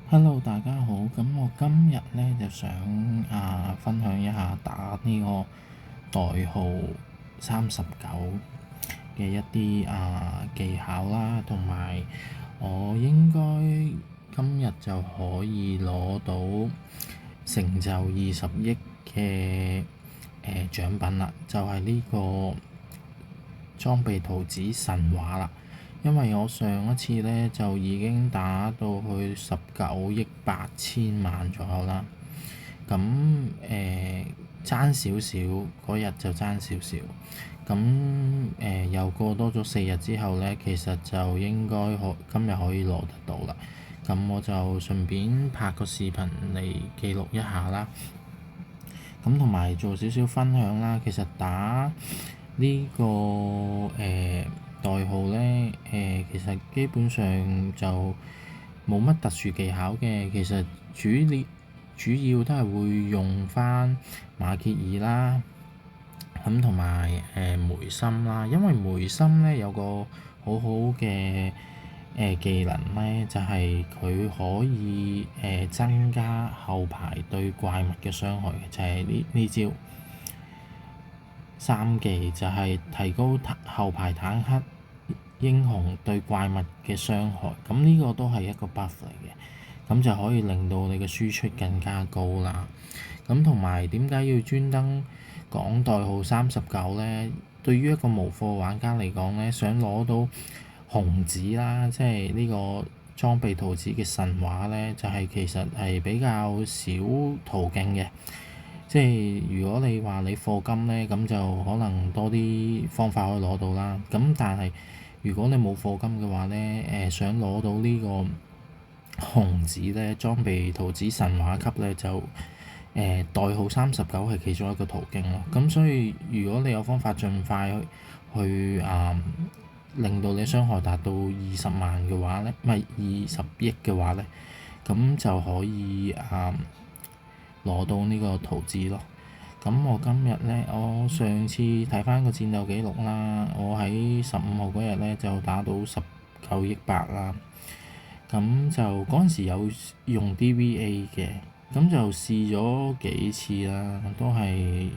Hello，大家好。咁我今日咧就想分享一下打呢個代號39嘅一啲技巧啦，同埋我應該今日就可以攞到成就20億嘅獎品啦，就係呢個裝備圖紙神話啦。因為我上一次咧就已經打到去19億8千萬左右啦，咁爭少少，嗰日就爭少少，咁又過多咗4日之後咧，其實就應該今日可以攞得到啦。咁我就順便拍個視頻嚟記錄一下啦，咁同埋做少少分享啦。其實打呢個代號咧，其實基本上就冇乜特殊技巧嘅。其實主要都係會用翻馬歇爾啦，咁同埋梅森啦。因為梅森咧有個好好嘅技能咧，就係佢可以增加後排對怪物嘅傷害嘅，就係呢招3技，就係提高後排坦克英雄對怪物嘅傷害。咁呢個都係一個 buff 嚟嘅，咁就可以令到你嘅輸出更加高啦。咁同埋點解要專登講代號39呢？對於一個無貨玩家嚟講呢，想攞到紅紙啦，即係呢個裝備圖紙嘅神話呢，就係其實係比較少途徑嘅。即係如果你話你課金呢，咁就可能多啲方法可以攞到啦。咁但係如果你冇課金嘅話呢，想攞到呢個紅紙呢，裝備圖紙神話級呢，就代號39係其中一個途徑咯。咁所以如果你有方法盡快去令到你傷害達到20萬嘅話呢，唔係20億嘅話呢，咁就可以攞到呢個圖紙咯。咁我今日呢，我上次睇翻個戰鬥記錄啦，我喺15號嗰日呢就打到19億8啦。咁就嗰陣時有用 DVA 嘅，咁就試咗幾次啦，都係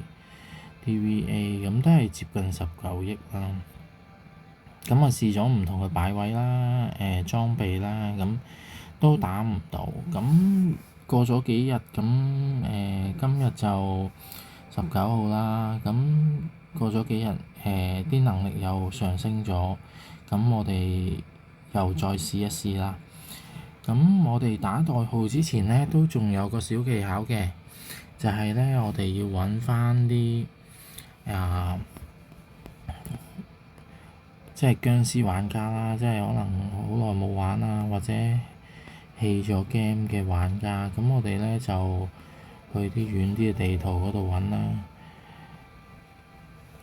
DVA，咁都係接近19億啦。咁啊試咗唔同嘅擺位啦，裝備啦，咁都打唔到。咁過咗幾日，咁今日就19號啦。咁過咗幾日，啲能力又上升咗，咁我哋又再試一試啦。咁我哋打代號之前呢，都仲有個小技巧嘅，就係呢，我哋要揾翻啲即係僵屍玩家啦，即係可能好耐冇玩啦，或者棄咗 game 嘅玩家，咁我哋呢就去啲遠啲嘅地圖嗰度揾啦。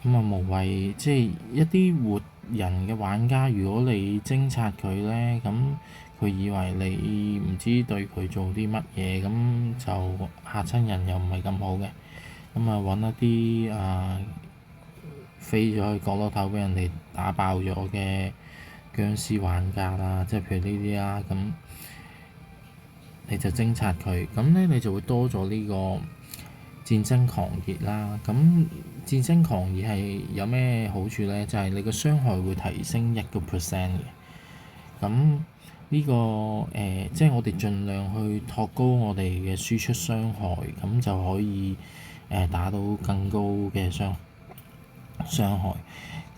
咁啊無謂即係一啲活人嘅玩家，如果你偵察佢呢，咁佢以為你唔知對佢做啲乜嘢，咁就嚇親人又唔係咁好嘅。咁啊揾一啲飛咗去角落頭俾人哋打爆咗嘅僵屍玩家啦，即係譬如呢啲啦，咁你就偵察佢，咁呢你就會多咗呢個戰爭狂熱啦。咁戰爭狂熱係有咩好處呢？就係你個傷害會提升1%嘅。咁呢個即係我哋盡量去托高我哋嘅輸出傷害，咁就可以打到更高嘅傷害。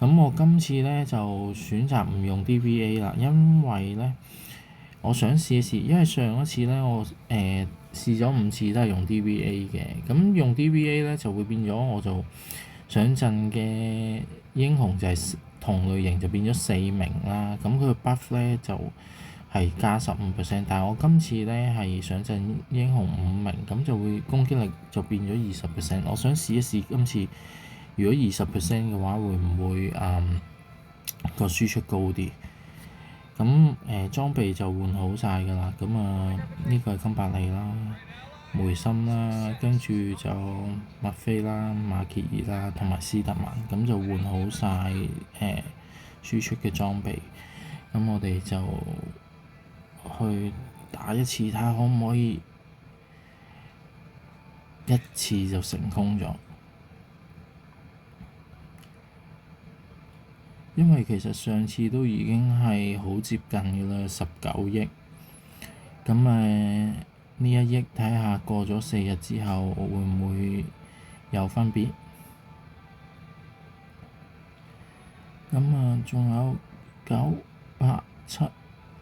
咁我今次呢就選擇唔用 DVA 啦，因為呢我想試一試，因為上一次呢我試咗5次都係用 DVA 嘅。咁用 DVA 呢就會變咗我就上陣嘅英雄就係同類型就變咗4名啦。咁佢個 buff 呢就係加15%，但係我今次呢係上陣英雄5名，咁就會攻擊力就變咗20%。我想試一試今次如果20% 嘅話，會唔會個輸出高啲？咁裝備就換好晒㗎啦。咁呢個係金伯利啦、梅森啦，跟住就麥菲啦、馬歇爾啦同埋斯特曼，咁就換好晒輸出嘅裝備。咁我哋就去打一次睇下可唔可以一次就成功咗。因為其實上次都已經係好接近嘅啦，19億。咁呢一億睇下過咗4日之後會唔會有分別？仲有9、8、7、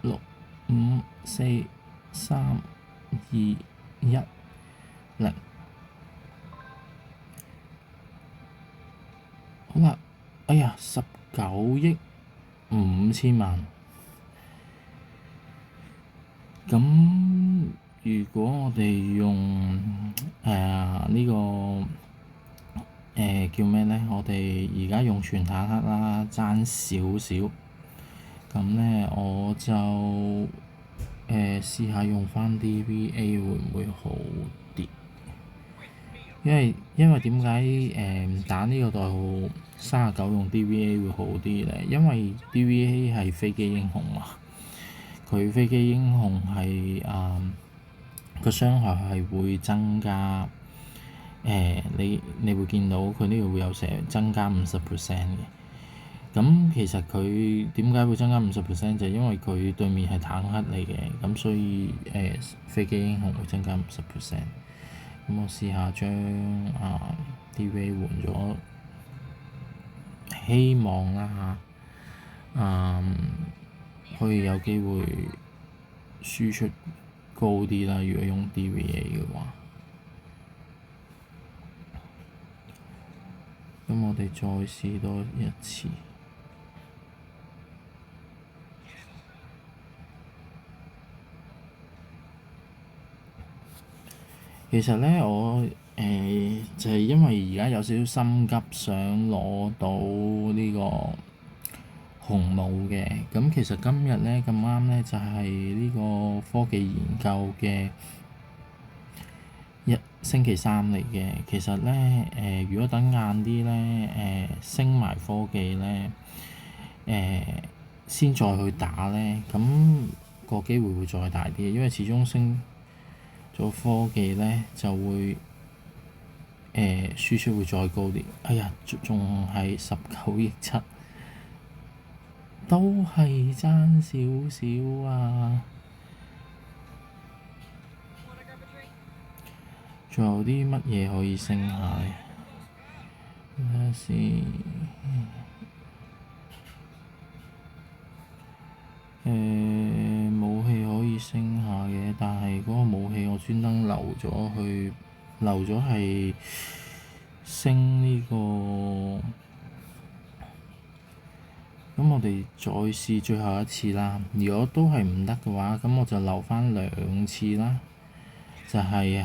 6、5、4、3、2、1、0。好啦，哎呀，19億5千萬。咁如果我哋用呢個叫咩呢？我哋而家用全坦克啦，爭少少。咁呢，我就試下用翻 DVA 會唔會好啲？因為點解打呢個代號39用 DVA 會好啲呢？因為 DVA 係飛機英雄嘛。佢飛機英雄係個傷害係會增加，你會見到佢呢度會有成增加50% 嘅。咁其實佢點解會增加50%？就係因為佢對面係坦克嚟嘅，咁所以飛機英雄會增加50%。咁我試下將DVA 換咗，希望啦可以有機會輸出高啲啦。如果用 DVA 嘅話，咁我哋再試多一次。其實呢，我就係因為而家有少少心急，想攞到呢個紅帽嘅。咁其實今日呢，咁啱呢，就係呢個科技研究嘅星期3嚟嘅。其實呢，如果等晏啲呢，升埋科技呢，先再去打呢，咁個機會會再大啲，因為始終升咗科技呢就會輸出會再高啲。哎呀，仲係19億7，都係爭少少啊！仲有啲乜嘢可以升下呢？睇下先。武器可以升下嘅，但係嗰個武器我專登留咗係升呢個。咁我哋再試最後一次啦。如果都係唔得嘅話，咁我就留翻2次啦。就係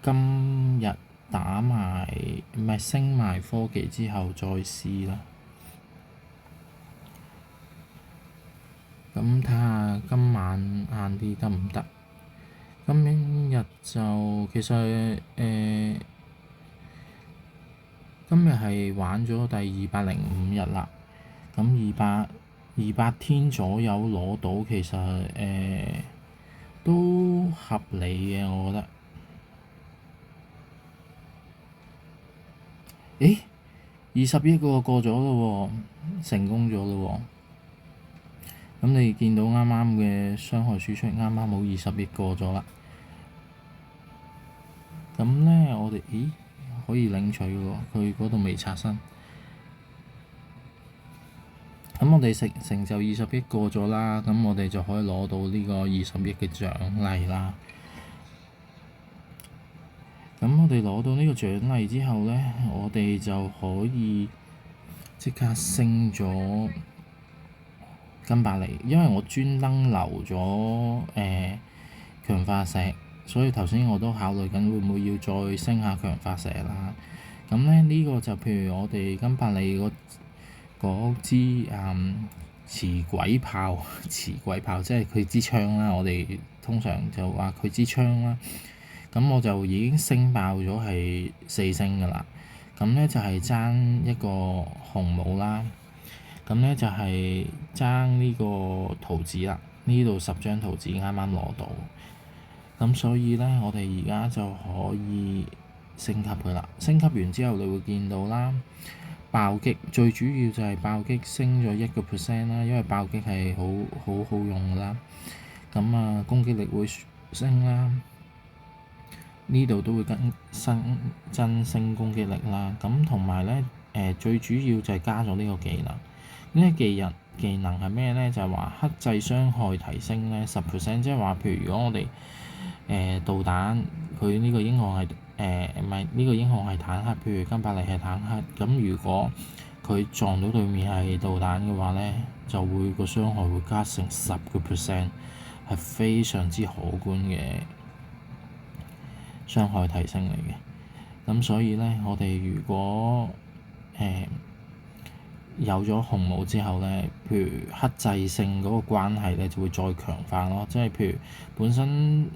今日打埋唔係升埋科技之後再試啦。咁睇下今晚晏啲得唔得？今日就其實今日係玩咗第205日啦。咁200天左右攞到，其實都合理嘅，我覺得。20億個過咗咯喎，成功咗咯喎。咁你見到啱啱嘅傷害輸出啱啱好20億過咗啦。咁呢，我哋可以領取喎，佢嗰度未刷新。咁我哋成就20億過咗啦，咁我哋就可以攞到呢個20億嘅獎勵啦。咁我哋攞到呢個獎勵之後呢，我哋就可以即刻升咗金百利，因為我專登留咗強化石，所以頭先我都考慮緊會唔會要再升下強化石啦。咁呢，呢個就譬如我哋金百利嗰支磁軌炮即係佢支槍啦。我哋通常就話佢支槍啦。咁我就已經升爆咗係4星㗎啦。咁呢就係爭一個紅帽啦。咁呢就係爭呢個圖紙啦。呢度10張圖紙啱啱攞到，咁所以咧我哋而家就可以升級佢啦。升級完之後，你會見到啦，暴擊最主要就係暴擊升咗1%啦，因為暴擊係好用噶啦。咁啊，攻擊力會升啦，呢度都會增升攻擊力啦。咁同埋咧最主要就係加咗呢個技能。呢個技能係咩咧？就係話克制傷害提升咧10%，即係話譬如如果我哋導彈佢呢個英雄係唔係呢個英雄係坦克，譬如金伯利係坦克，咁如果佢撞到對面係導彈嘅話咧，就會個傷害會加成10%，係非常之可觀嘅傷害提升嚟嘅。咁所以咧，我哋如果有咗紅帽之後咧，譬如克制性嗰個關係咧就會再強化咯，即係譬如本身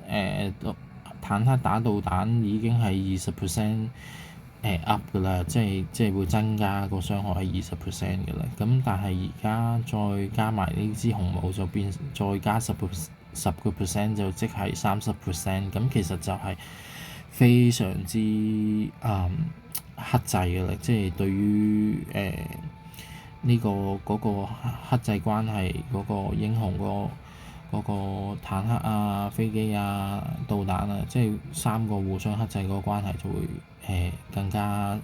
坦克打導彈已經係20% up 㗎啦，即係會增加個傷害係20% 㗎啦。咁但係而家再加埋呢支紅帽就變再加10%就即係30%，咁其實就係非常之克制㗎啦，即係對於呢個克制關係嗰個英雄嗰個坦克啊、飛機啊、導彈啊，即係3個互相克制嗰個關係就會更加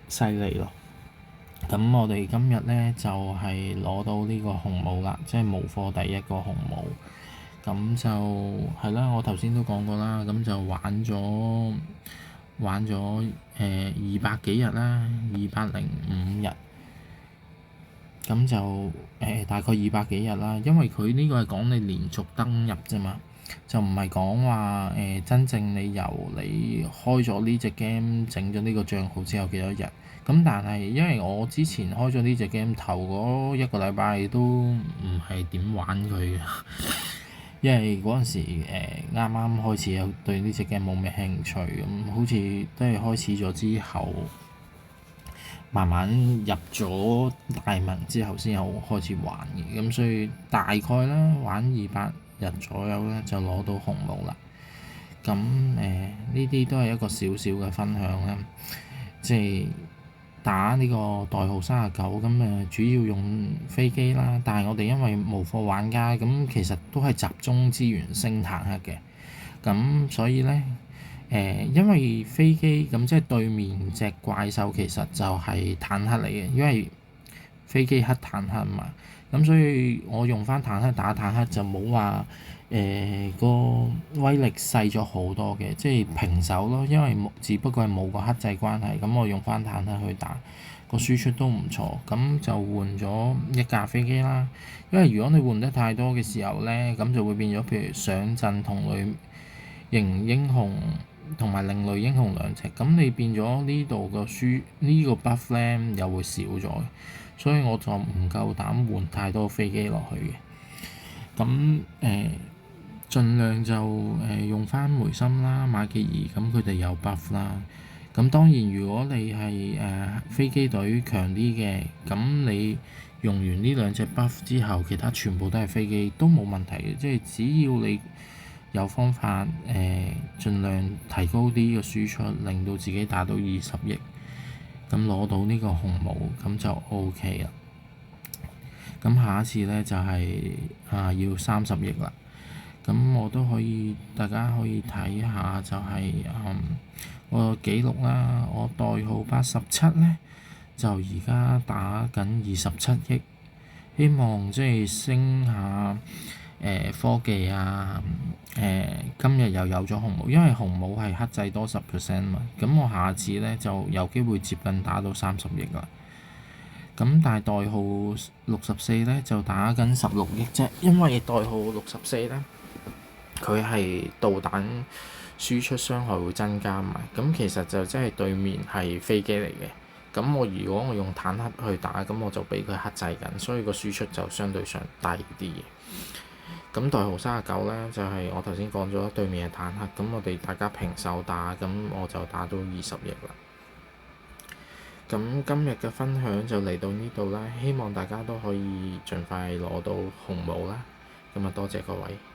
犀利咯。咁我哋今日咧就係攞到呢個紅帽啦，即係無貨第一個紅帽。咁就係啦，我頭先都講過啦，咁就玩咗200幾日啦，205日，咁就大概200幾日啦。因為佢呢個係講你連續登入啫嘛，就唔係講話真正你由你開咗呢隻 game 整咗呢個帳號之後幾多日。咁但係因為我之前開咗呢隻 game 頭嗰1個禮拜都唔係點玩佢嘅。因為嗰陣時啱啱開始有對呢隻 game 冇咩興趣，咁好似都係開始咗之後，慢慢入咗大盟之後先有開始玩嘅，咁所以大概啦玩200日左右咧就攞到紅帽啦。咁呢啲都係一個小小嘅分享啦，即係打呢個代號39咁主要用飛機啦，但係我哋因為無貨玩家，咁其實都係集中資源升坦克嘅，咁所以咧因為飛機咁即係對面隻怪獸其實就係坦克嚟嘅，因為飛機黑坦克嘛，咁所以我用翻坦克打坦克就冇話個威力細咗好多嘅，即係平手咯。因為只不過係冇個克制關係，咁我用翻坦克去打個輸出都唔錯，咁就換咗一架飛機啦。因為如果你換得太多嘅時候咧，咁就會變咗譬如上陣同類型英雄同埋另類英雄兩隻，咁你變咗呢度個呢個 buff 咧又會少咗，所以我就唔夠膽換太多飛機落去嘅。咁盡量就用翻梅森啦、馬吉爾，咁佢哋有 buff 啦。咁當然如果你係飛機隊強啲嘅，咁你用完呢兩隻 buff 之後，其他全部都係飛機都冇問題嘅，即係只要你有方法盡量提高啲個輸出，令到自己打到20億，咁攞到呢個紅帽咁就 OK 啦。咁下一次咧就係要30億啦。咁我都可以，大家可以睇下就係我記錄啦。我代號87咧，就而家打緊27億，希望即係升下科技啊。今日又有咗紅帽，因為紅帽係克制多10% 嘛。咁我下次咧就有機會接近打到30億啦。咁但係代號64咧就打緊16億啫，因為代號64咧，佢係導彈輸出傷害會增加嘛，咁其實就即係對面係飛機嚟嘅，咁如果我用坦克去打，咁我就俾佢克制緊，所以個輸出就相對上低啲嘅。咁代號39咧就係我頭先講咗對面係坦克，咁我哋大家平手打，咁我就打到20億啦。咁今日嘅分享就嚟到呢度啦，希望大家都可以盡快攞到紅帽啦。咁啊，多謝各位。